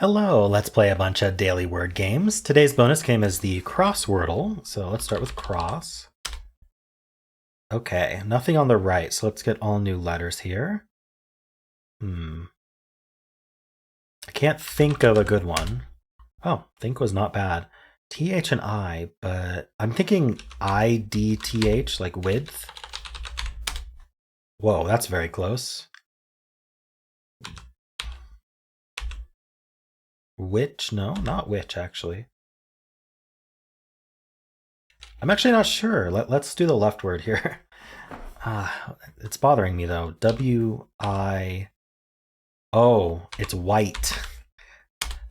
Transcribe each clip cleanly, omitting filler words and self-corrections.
Hello, let's play a bunch of daily word games. Today's bonus game is the Crosswordle, so let's start with cross. Okay, nothing on the right, so let's get all new letters here. I can't think of a good one. Oh, think was not bad. TH and I, but I'm thinking IDTH, like width. Whoa, that's very close. Which? No, not which, actually. I'm actually not sure. Let's do the left word here. It's bothering me though. W-I... Oh, it's white.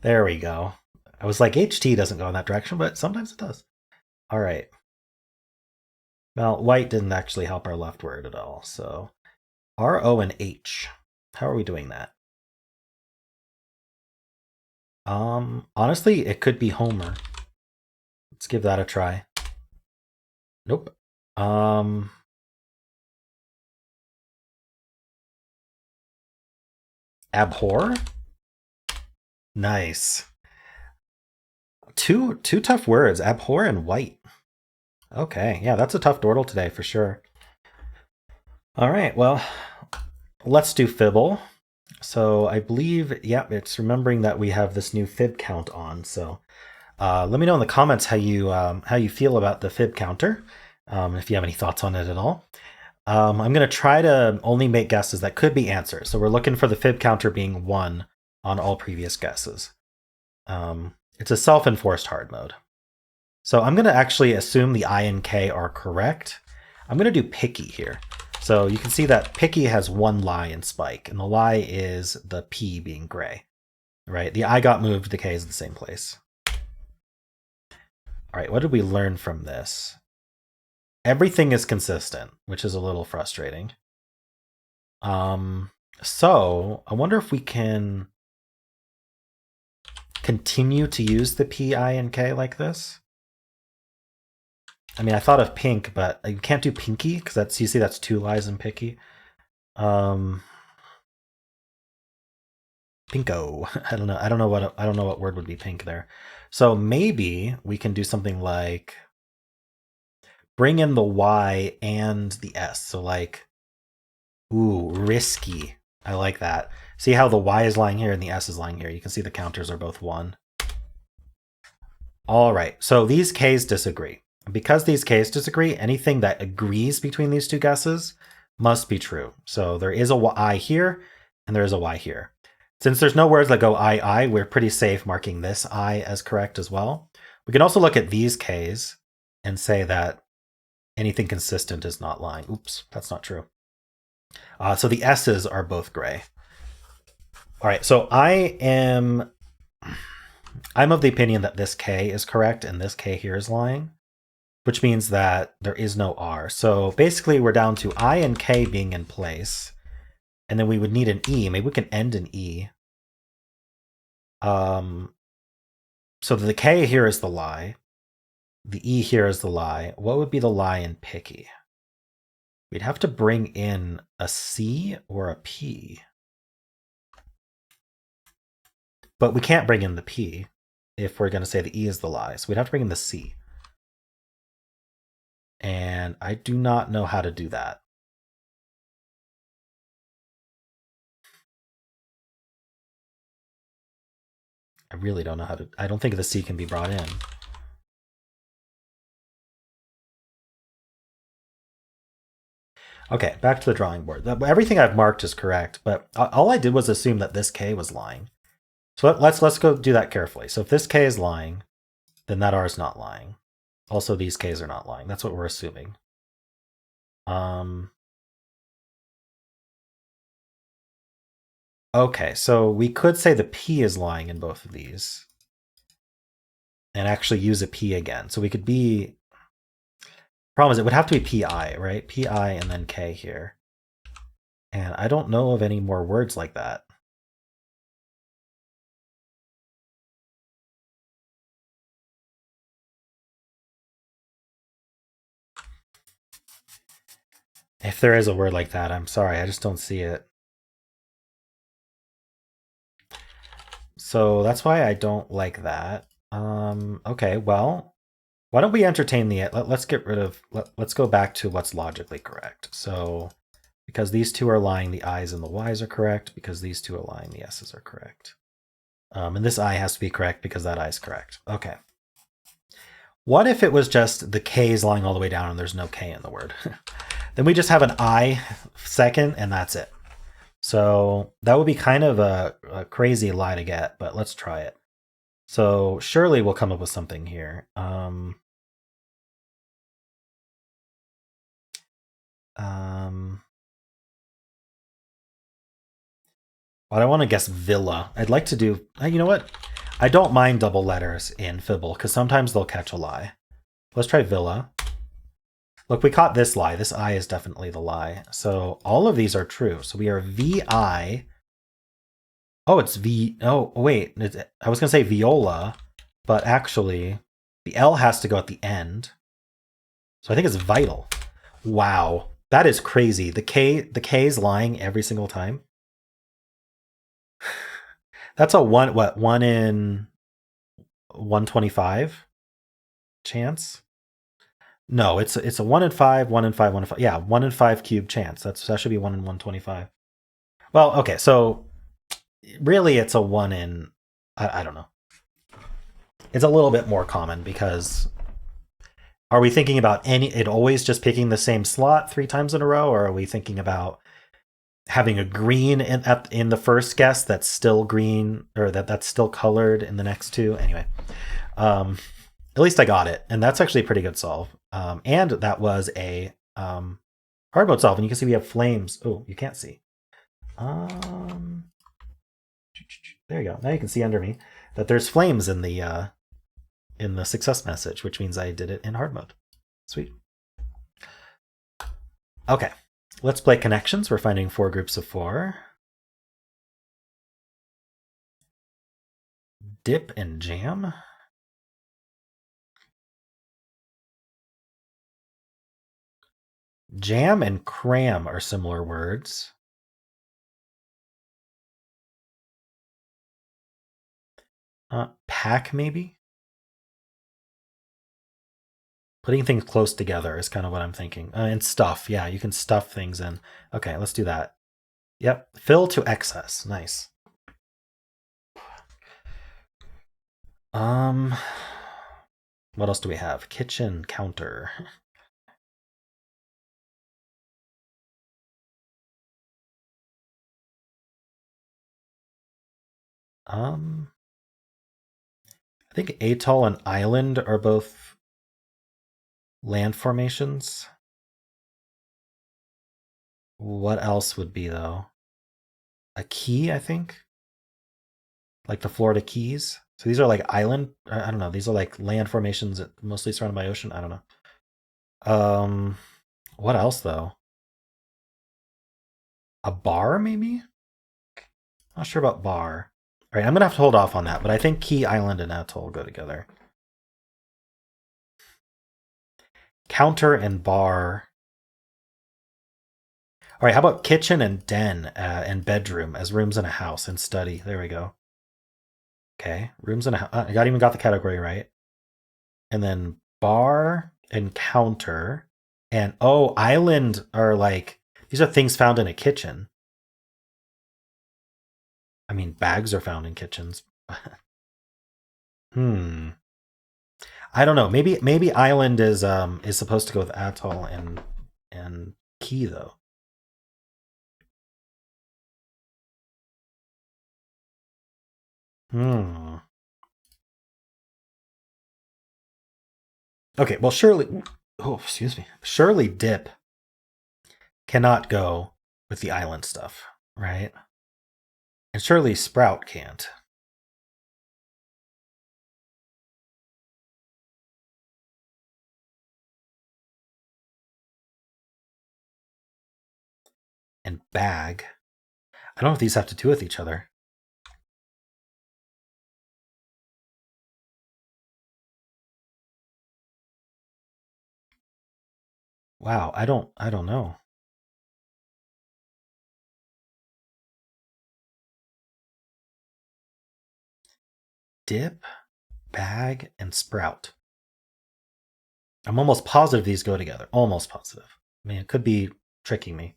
There we go. I was like, HT doesn't go in that direction, but sometimes it does. All right. Well, white didn't actually help our left word at all, so... R, O, and H. How are we doing that? Honestly, it could be Homer. Let's give that a try. Nope. Abhor? Nice. Two tough words, abhor and white. Okay, yeah, that's a tough Dordle today for sure. All right, well, let's do Fibble. So I believe, yeah, it's remembering that we have this new fib count on. So let me know in the comments how you feel about the fib counter, if you have any thoughts on it at all. I'm going to try to only make guesses that could be answers. So we're looking for the fib counter being 1 on all previous guesses. It's a self-enforced hard mode. So I'm going to actually assume the I and K are correct. I'm going to do picky here. So you can see that picky has one lie in spike, and the lie is the P being gray, right? The I got moved, the K is in the same place. All right, what did we learn from this? Everything is consistent, which is a little frustrating. So I wonder if we can continue to use the P, I, and K like this. I mean, I thought of pink, but you can't do pinky because that's, you see, that's 2 lies in picky. Pinko. I don't know. I don't know what word would be pink there. So maybe we can do something like bring in the Y and the S. So like, ooh, risky. I like that. See how the Y is lying here and the S is lying here. You can see the counters are both 1. All right. So these Ks disagree. Because these Ks disagree, anything that agrees between these two guesses must be true. So there is a I here, and there is a Y here. Since there's no words that go I, we're pretty safe marking this I as correct as well. We can also look at these Ks and say that anything consistent is not lying. Oops, that's not true. So the S's are both gray. All right, so I'm of the opinion that this K is correct and this K here is lying, which means that there is no R. So basically we're down to I and K being in place, and then we would need an E. Maybe we can end in E. So the K here is the lie. The E here is the lie. What would be the lie in picky? We'd have to bring in a C or a P. But we can't bring in the P if we're going to say the E is the lie. So we'd have to bring in the C. And I do not know how to do that. I really don't know how to. I don't think the C can be brought in. Okay, back to the drawing board. Everything I've marked is correct, but all I did was assume that this K was lying. So let's go do that carefully. So if this K is lying, then that R is not lying. Also, these Ks are not lying. That's what we're assuming. Okay, so we could say the P is lying in both of these and actually use a P again. So we could be... Problem is it would have to be PI, right? PI and then K here. And I don't know of any more words like that. If there is a word like that, I'm sorry, I just don't see it. So that's why I don't like that. Okay, well, why don't we entertain the, let's get rid of, let's go back to what's logically correct. So because these two are lying, the i's and the y's are correct. Because these two are lying, the s's are correct. And this I has to be correct because that I is correct. Okay. What if it was just the K is lying all the way down and there's no K in the word? Then we just have an I second and that's it. So that would be kind of a crazy lie to get, but let's try it. So surely we'll come up with something here. But I want to guess villa. I'd like to do, you know what? I don't mind double letters in Fibble because sometimes they'll catch a lie. Let's try villa. Look, we caught this lie. This I is definitely the lie. So all of these are true. So we are VI. Oh, it's V. Oh, wait. I was going to say viola, but actually the L has to go at the end. So I think it's vital. Wow. That is crazy. The K is lying every single time. That's a one in 125 chance? No, it's a 1 in 5, 1 in 5, 1 in 5. Yeah, 1 in 5 cube chance. That should be 1 in 125. Well, okay, so really it's a 1 in, I don't know. It's a little bit more common because are we thinking about it always just picking the same slot 3 times in a row, or are we thinking about having a green in the first guess that's still green, or that's still colored in the next two? Anyway, at least I got it, and that's actually a pretty good solve. And that was a hard mode solve, and you can see we have flames. Oh, you can't see. There you go. Now you can see under me that there's flames in the success message, which means I did it in hard mode. Sweet. Okay, let's play connections. We're finding 4 groups of 4. Dip and jam. Jam and cram are similar words. Pack, maybe? Putting things close together is kind of what I'm thinking. And stuff. Yeah, you can stuff things in. Okay, let's do that. Yep. Fill to excess. Nice. What else do we have? Kitchen counter. I think atoll and island are both land formations. What else would be, though? A key, I think? Like the Florida Keys. So these are like island, I don't know, these are like land formations mostly surrounded by ocean. I don't know. What else, though? A bar, maybe? Not sure about bar. All right, I'm gonna have to hold off on that, but I think key, island, and atoll go together. Counter and bar. All right, how about kitchen and den and bedroom as rooms in a house and study? There we go. Okay, rooms in a house. I even got the category right. And then bar and counter. And oh, island are like, these are things found in a kitchen. I mean, bags are found in kitchens. I don't know. Maybe island is supposed to go with atoll and key though. Okay, well surely, oh, excuse me. Surely dip cannot go with the island stuff, right? And surely sprout can't. And bag. I don't know if these have to do with each other. Wow, I don't know. dip, bag, and sprout. I'm almost positive these go together. Almost positive. I mean, it could be tricking me.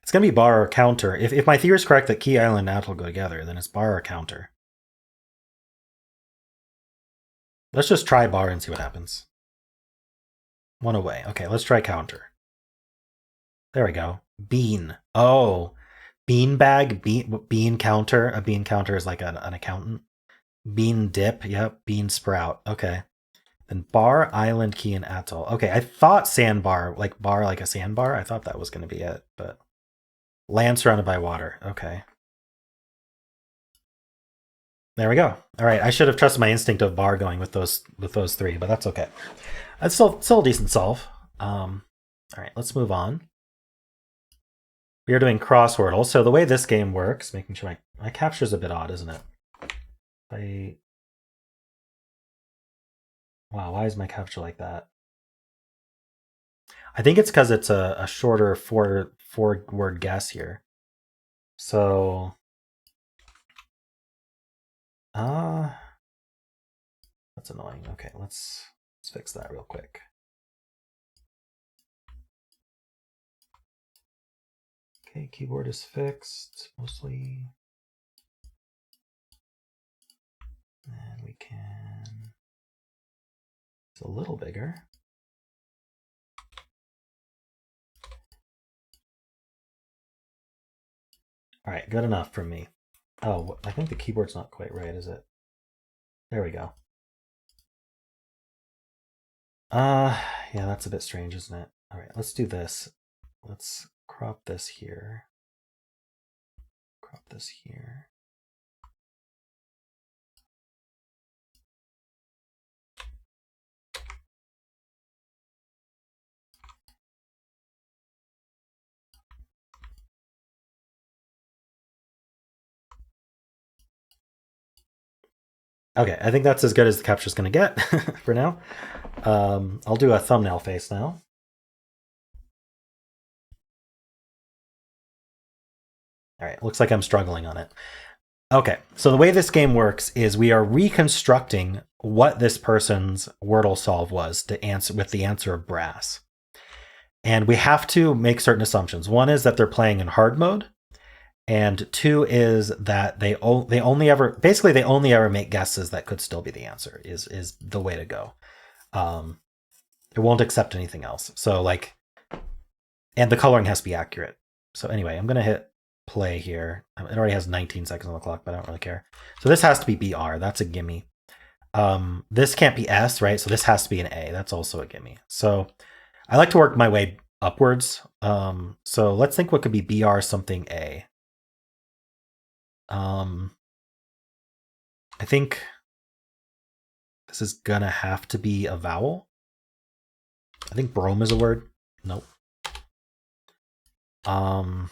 It's going to be bar or counter. If my theory is correct that key, island, and atoll go together, then it's bar or counter. Let's just try bar and see what happens. One away. Okay, let's try counter. There we go. Bean. Oh, bean bag, bean counter. A bean counter is like an accountant. Bean dip. Yep. Bean sprout. Okay. Then bar, island, key, and atoll. Okay, I thought sandbar, like bar, like a sandbar. I thought that was going to be it, but land surrounded by water. Okay. There we go. All right, I should have trusted my instinct of bar going with those three, but that's okay. That's still a decent solve. All right, let's move on. We are doing Crosswordle. So the way this game works, making sure my capture is a bit odd, isn't it? Wow, why is my capture like that? I think it's because it's a shorter four word guess here. So, that's annoying. Okay, let's fix that real quick. Okay, keyboard is fixed mostly. And we can. It's a little bigger. All right, good enough for me. Oh, I think the keyboard's not quite right, is it? There we go. Yeah, that's a bit strange, isn't it? All right, let's do this. Let's crop this here. Crop this here. Okay, I think that's as good as the capture's going to get for now. I'll do a thumbnail face now. All right, looks like I'm struggling on it. Okay, so the way this game works is we are reconstructing what this person's Wordle solve was to answer with the answer of brass. And we have to make certain assumptions. One is that they're playing in hard mode. And two is that they only ever make guesses that could still be the answer is the way to go. It won't accept anything else. So like, and the coloring has to be accurate. So anyway, I'm gonna hit play here. It already has 19 seconds on the clock, but I don't really care. So this has to be BR. That's a gimme. This can't be S, right? So this has to be an A. That's also a gimme. So I like to work my way upwards. So let's think what could be BR something A. I think this is gonna have to be a vowel. I think brome is a word. Nope. I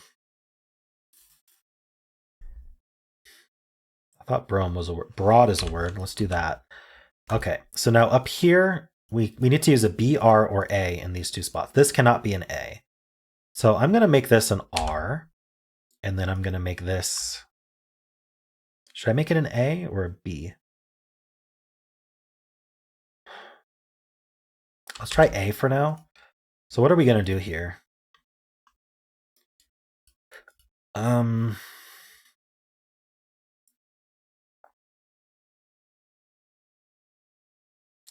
thought brome was a word. Broad is a word. Let's do that. Okay, so now up here, we need to use a BR or A in these two spots. This cannot be an A. So I'm gonna make this an R, and then I'm gonna make this. Should I make it an A or a B? Let's try A for now. So what are we gonna do here?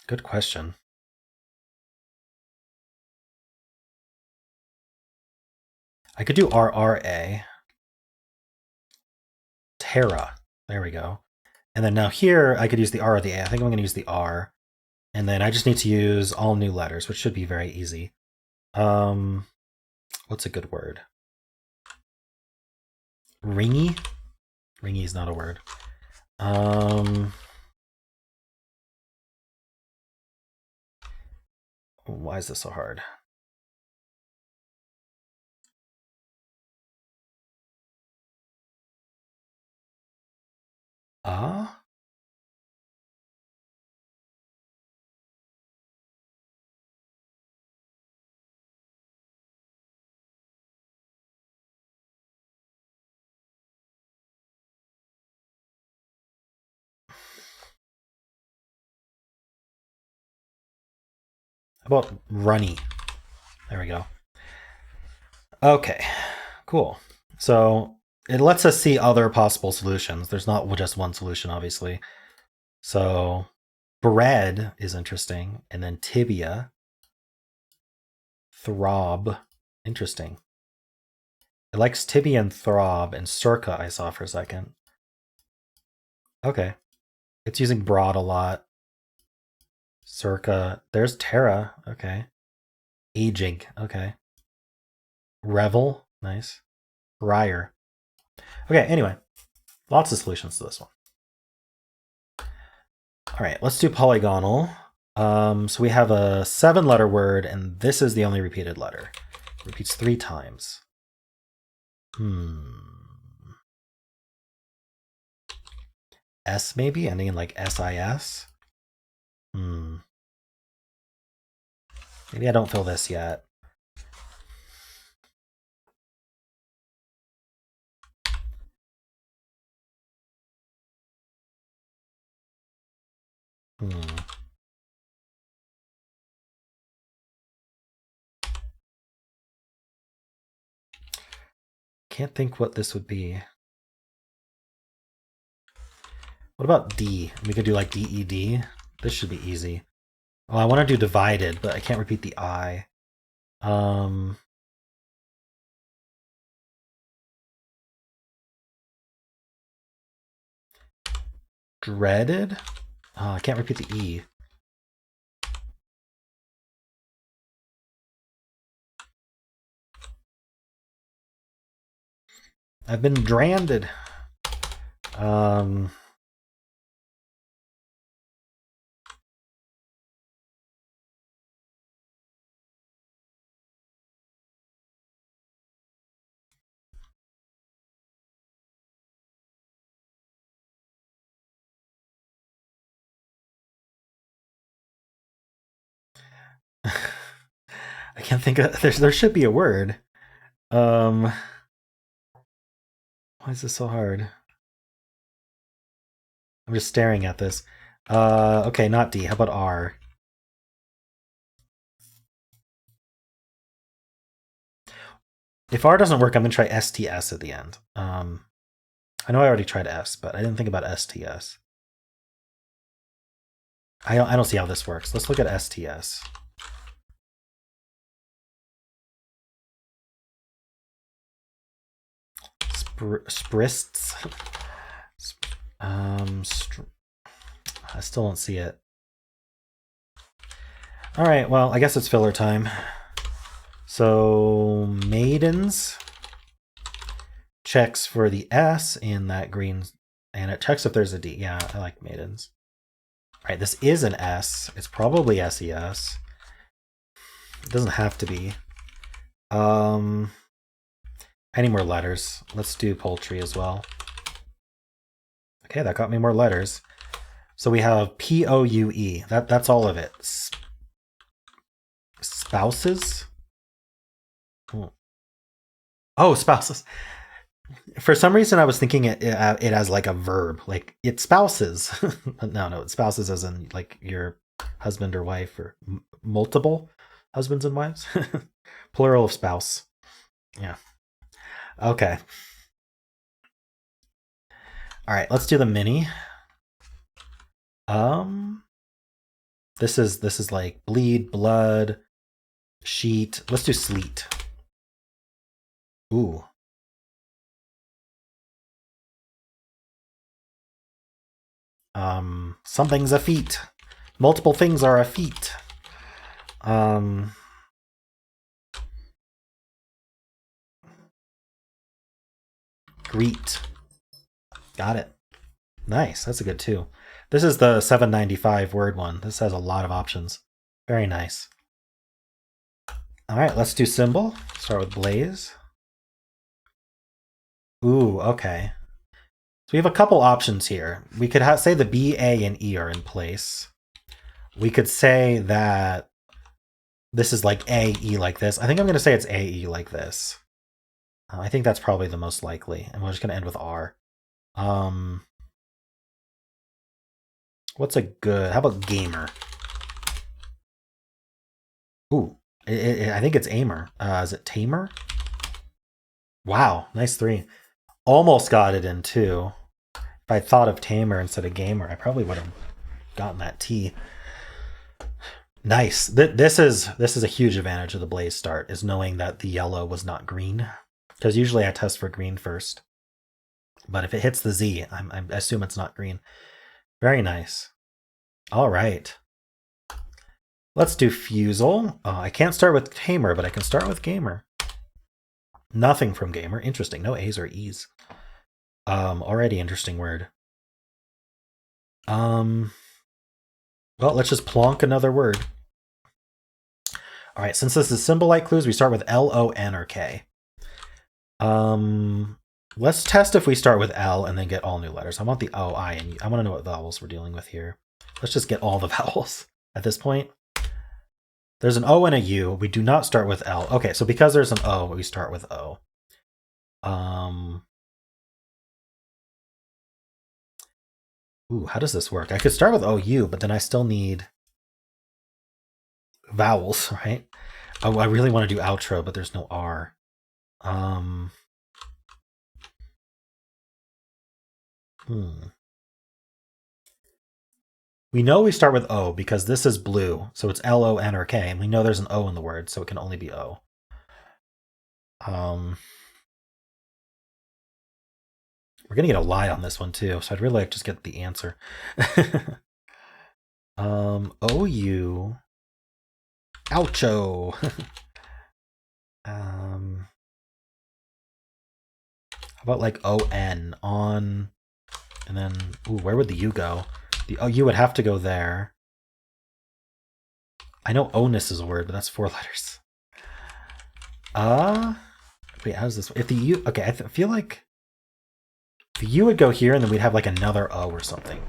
Good question. I could do RRA. Terra. There we go. And then now here, I could use the R or the A. I think I'm going to use the R. And then I just need to use all new letters, which should be very easy. What's a good word? Ringy? Ringy is not a word. Why is this so hard? How about runny? There we go. Okay, cool. So it lets us see other possible solutions. There's not just one solution, obviously. So bread is interesting. And then tibia. Throb. Interesting. It likes tibia and throb, and circa I saw for a second. Okay. It's using broad a lot. Circa. There's Terra. Okay. Aging. Okay. Revel. Nice. Ryer. Okay, anyway. Lots of solutions to this one. All right, let's do polygonal. So we have a 7-letter word, and this is the only repeated letter. It repeats 3 times. S maybe, ending in like SIS. Maybe I don't fill this yet. Can't think what this would be. What about D? We could do like DED. This should be easy. Oh, I want to do divided, but I can't repeat the I. Dreaded? Oh, I can't repeat the E. I've been dranded. I can't think of there should be a word. Why is this so hard? I'm just staring at this. Okay, not D. How about R? If R doesn't work, I'm gonna try STS at the end. I know I already tried S, but I didn't think about STS. I don't see how this works. Let's look at STS. Sprists. I still don't see it. All right, well, I guess it's filler time. So maidens checks for the S in that green, and it checks if there's a D. Yeah, I like maidens. All right, this is an S. It's probably SES. It doesn't have to be. Any more letters? Let's do poultry as well. Okay, that got me more letters. So we have POUE. That's all of it. Spouses? Oh, spouses. For some reason, I was thinking it as like a verb, like it spouses. No, it spouses as in like your husband or wife or multiple husbands and wives. Plural of spouse. Yeah. Okay. All right, let's do the mini. This is like bleed, blood, sheet. Let's do sleet. Ooh. Something's a feat. Multiple things are a feat. Greet. Got it. Nice. That's a good two. This is the 795 word one. This has a lot of options. Very nice. All right, let's do symbol. Start with blaze. Ooh, okay. So we have a couple options here. We could say the B, A, and E are in place. We could say that this is like A, E like this. I think I'm going to say it's A, E like this. I think that's probably the most likely. And we're just going to end with R. What's a good... How about gamer? Ooh, I think it's Aimer. Is it Tamer? Wow, nice 3. Almost got it in 2. If I thought of Tamer instead of Gamer, I probably would have gotten that T. Nice. This is a huge advantage of the Blaze start, is knowing that the yellow was not green. Because usually I test for green first. But if it hits the Z, I assume it's not green. Very nice. All right. Let's do Fusele. I can't start with Tamer, but I can start with Gamer. Nothing from Gamer. Interesting. No A's or E's. Already interesting word. Well, let's just plonk another word. All right, since this is symbol-like clues, we start with L, O, N, or K. Let's test if we start with L and then get all new letters. I want the O, I, and U. I want to know what vowels we're dealing with here. Let's just get all the vowels at this point. There's an O and a U. We do not start with L. Okay, so because there's an O, we start with O. Ooh, how does this work? I could start with OU, but then I still need vowels, right? Oh, I really want to do outro, but there's no R. We know we start with O because this is blue, so it's L, O, N, or K, and we know there's an O in the word, so it can only be O. We're gonna get a lie on this one too, so I'd really like to just get the answer. OU. Oucho. How about like ON, on, and then, ooh, where would the U go? The OU would have to go there. I know onus is a word, but that's 4 letters. Wait, how's this? If the U, okay, I feel like the U would go here, and then we'd have like another O or something.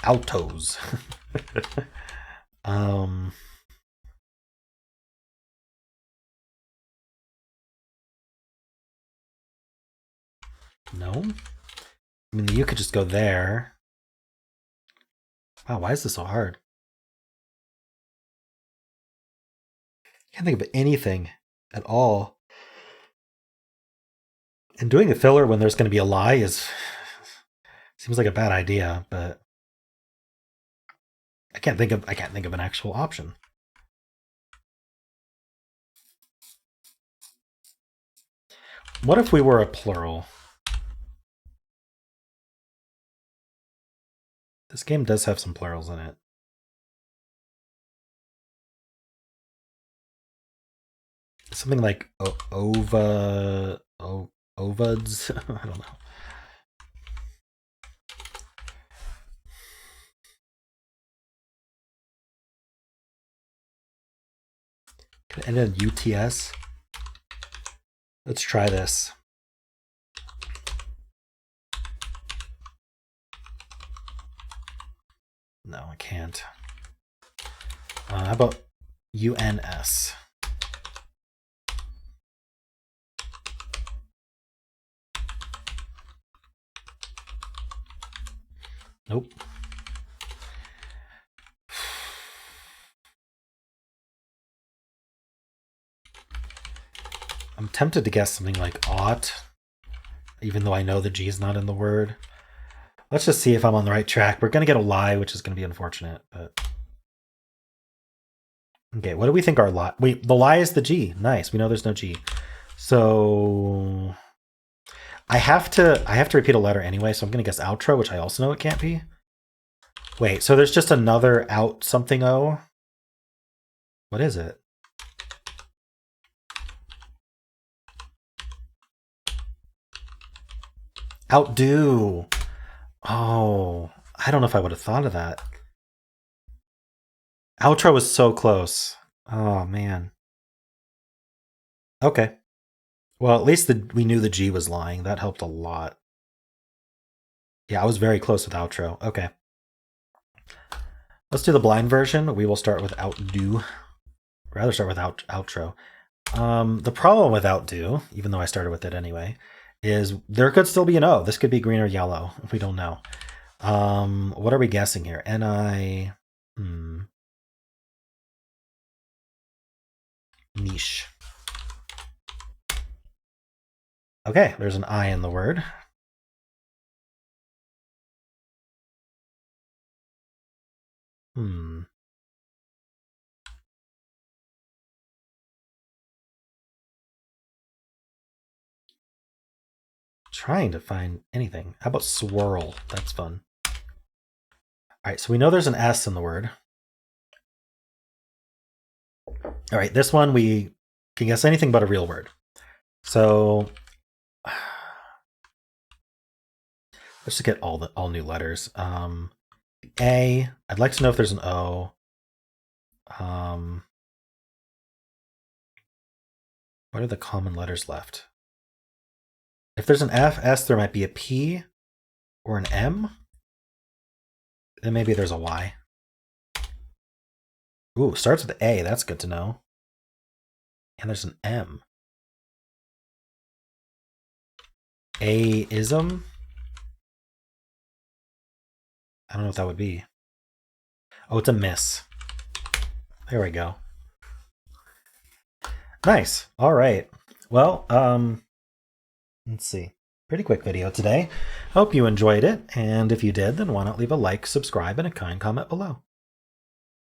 Altos. No? I mean, the U could just go there. Wow, why is this so hard? Can't think of anything at all. And doing a filler when there's going to be a lie seems like a bad idea, but I can't think of an actual option. What if we were a plural? This game does have some plurals in it. Something like ovuds. I don't know. Could end in UTS. Let's try this. No, I can't. How about UNS? Nope. I'm tempted to guess something like ought, even though I know the G is not in the word. Let's just see if I'm on the right track. We're going to get a lie, which is going to be unfortunate. But okay, what do we think our lie? Wait, the lie is the G. Nice. We know there's no G. So I have to repeat a letter anyway, so I'm going to guess outro, which I also know it can't be. Wait, so there's just another out something O? What is it? Outdo. Oh, I don't know if I would have thought of that. Outro was so close. Oh, man. Okay. Well, at least we knew the G was lying. That helped a lot. Yeah, I was very close with outro. Okay. Let's do the blind version. We will start with outdo. Rather start with outro. The problem with outdo, even though I started with it anyway, is there could still be an O. This could be green or yellow. We don't know. What are we guessing here? Niche. Okay, there's an I in the word. Trying to find anything. How about swirl? That's fun. All right, so we know there's an S in the word. All right, this one we can guess anything but a real word. So let's just get all new letters. A. I'd like to know if there's an O. What are the common letters left? If there's an F, S, there might be a P or an M. Then maybe there's a Y. Ooh, starts with A. That's good to know. And there's an M. A-ism? I don't know what that would be. Oh, it's a miss. There we go. Nice. All right. Well, let's see. Pretty quick video today. Hope you enjoyed it. And if you did, then why not leave a like, subscribe, and a kind comment below.